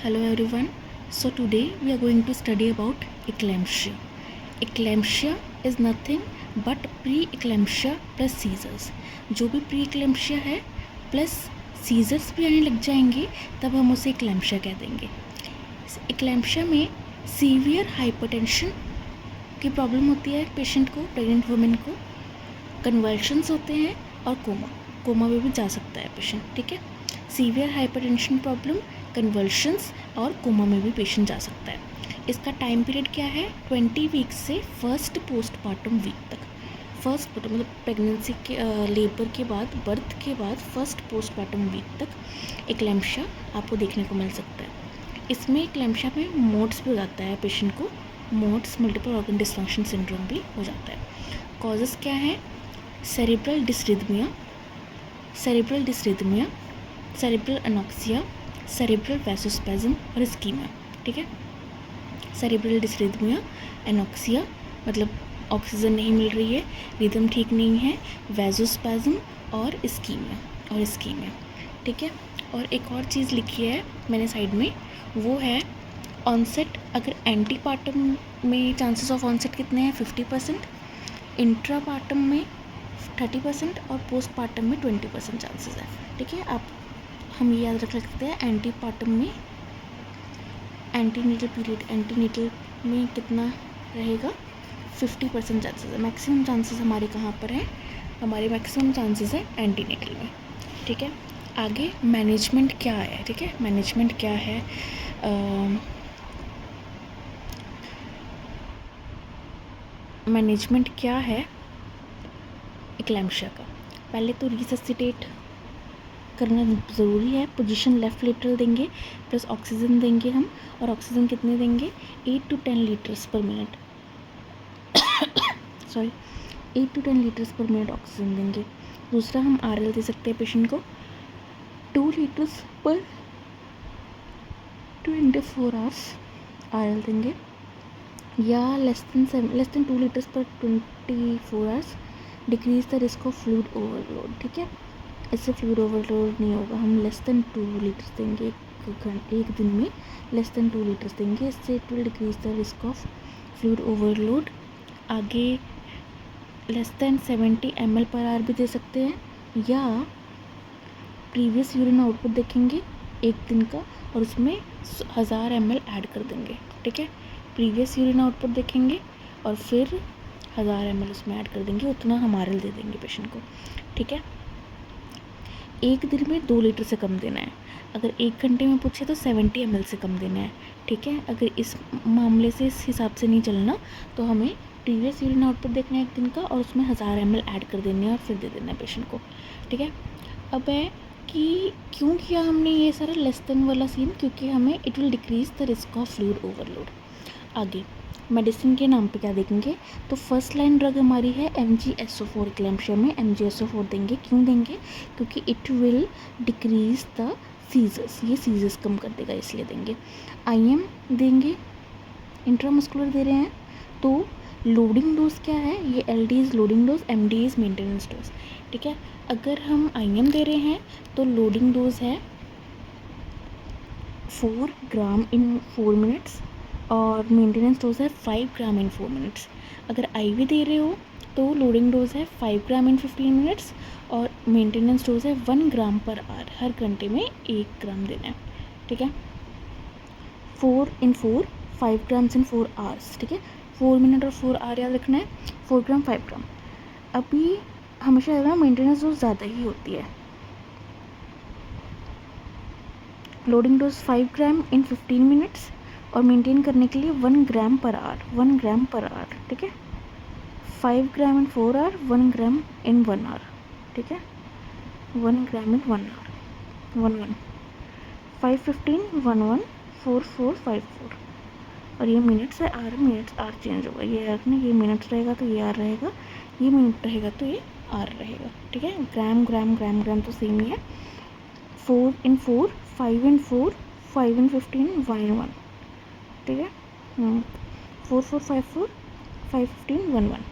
Hello everyone. So today we are going to study about eclampsia. Eclampsia is nothing but pre-eclampsia plus seizures. जो भी pre-eclampsia है plus seizures भी आने लग जाएंगे तब हम उसे eclampsia कह देंगे. eclampsia में सीवियर हाइपरटेंशन की प्रॉब्लम होती है पेशेंट को, प्रेग्नेंट वुमेन को, कन्वल्शंस होते हैं और कोमा में भी जा सकता है पेशेंट. ठीक है, सीवियर हाइपरटेंशन प्रॉब्लम, कन्वल्शंस और कोमा में भी पेशेंट जा सकता है. इसका टाइम पीरियड क्या है? 20 वीक्स से फर्स्ट पोस्टमार्टम वीक तक. फर्स्ट मतलब प्रेगनेंसी के लेबर के बाद, बर्थ के बाद फर्स्ट पोस्टमार्टम वीक तक एक्लैम्पशिया आपको देखने को मिल सकता है. इसमें एक्लैम्पशिया में मोड्स भी हो जाता है पेशेंट को, MODS multiple organ dysfunction syndrome भी हो जाता है. कॉजेज़ क्या है? Cerebral dysrhythmia, cerebral anoxia, cerebral vasospasm और इस्कीमिया. ठीक है, सेरेब्रल डिसरिथमिया, एनॉक्सिया मतलब ऑक्सीजन नहीं मिल रही है, रिदम ठीक नहीं है, वैसोस्पैज्म और इस्कीमिया. ठीक है, और एक और चीज़ लिखी है मैंने साइड में, वो है ऑनसेट. अगर एंटीपार्टम में चांसेस ऑफ ऑनसेट कितने हैं? 50%, इंट्रापार्टम में 30% और पोस्टपार्टम में 20% चांसेस है. ठीक है, हम ये याद रख सकते हैं. एंटीपार्टम में एंटीनेटल में कितना रहेगा? 50% चांसेस है. मैक्सिमम चांसेस हमारे कहाँ पर हैं? हमारे मैक्सिमम चांसेस है एंटीनेटल में. ठीक है, आगे मैनेजमेंट क्या है? ठीक है, मैनेजमेंट क्या है? मैनेजमेंट क्या है एक्लैम्पशिया का? पहले तो रिससिटेट करना ज़रूरी है. पोजीशन लेफ़्ट लेटरल देंगे प्लस ऑक्सीजन देंगे हम, और ऑक्सीजन कितने देंगे? 8 to 10 लीटर्स पर मिनट 8 to 10 लीटर्स पर मिनट ऑक्सीजन देंगे. दूसरा हम आरएल दे सकते हैं पेशेंट को 2 लीटर्स पर 24 आवर्स आरएल देंगे, या लेस देन 2 लीटर्स पर 24 hours. Decrease the risk of fluid overload. ठीक है, इससे फ्लूइड ओवरलोड नहीं होगा. हम लेस देन 2 लीटर्स देंगे एक दिन में, लेस देन 2 लीटर्स देंगे. इससे it will decrease the risk of fluid overload. आगे less than 70 ml per hour भी दे सकते हैं, या प्रीवियस यूरिन आउटपुट देखेंगे एक दिन का और उसमें 1000 ml ऐड कर देंगे. ठीक है, प्रीवियस यूरिन आउटपुट देखेंगे और फिर 1000 ml उसमें ऐड कर देंगे, उतना हम आरएल दे देंगे पेशेंट को. ठीक है, एक दिन में 2 लीटर से कम देना है. अगर 1 घंटे में पूछे तो 70 ml से कम देना है. ठीक है, अगर इस मामले से इस हिसाब से नहीं चलना तो हमें प्रीवियस यूरिन आउटपुट देखना है एक दिन का और उसमें 1000 ml ऐड कर देने हैं और फिर दे देना है पेशेंट को. ठीक है, अब है कि क्यों किया हमने ये सारा लेस देन वाला सीन? क्योंकि हमें it will decrease the risk of fluid overload. आगे मेडिसिन के नाम पे क्या देखेंगे? तो फर्स्ट लाइन ड्रग हमारी है MgSO4. एक्लैम्पशिया में MgSO4 देंगे. क्यों देंगे? क्योंकि it will decrease the seizures, ये सीजर्स कम कर देगा इसलिए देंगे. IM देंगे, इंट्रामस्कुलर दे रहे हैं. तो लोडिंग डोज क्या है? ये LD is loading dose, MD is maintenance dose. ठीक है, अगर हम IM दे रहे हैं तो लोडिंग डोज है 4 ग्राम इन 4 मिनट्स और मेंटेनेंस डोज है 5 ग्राम इन 4 मिनट्स. अगर IV दे रहे हो तो लोडिंग डोज है 5 ग्राम इन 15 मिनट्स और मेंटेनेंस डोज है 1 ग्राम पर आवर. हर घंटे में 1 ग्राम देना है. ठीक है, 4 in 4, 5 ग्राम्स इन 4 आवर्स. ठीक है, 4 मिनट और 4 आवर याद रखना है. 4 ग्राम 5 ग्राम. अभी हमेशा ज़्यादा मेंटेनेंस डोज ज़्यादा ही होती है. लोडिंग डोज 5 ग्राम इन 15 मिनट्स और मेंटेन करने के लिए 1 ग्राम पर आवर. ठीक है, 5 ग्राम इन 4 आवर, 1 ग्राम इन 1 आवर. ठीक है, 1 ग्राम इन 1 आवर. 1 5 15 1 1 4 4 5 4. और ये मिनट्स है. मिनट्स आर चेंज होगा. ये रखना, ये मिनट्स रहेगा तो ये आर रहेगा, ये मिनट रहेगा तो ये आर रहेगा. ठीक है, ग्राम तो सेम ही है. 4 in 4, 5 in 4, 5 in 15, 1 in 1. ठीक है, 4 4 5 4 5 15 1 1.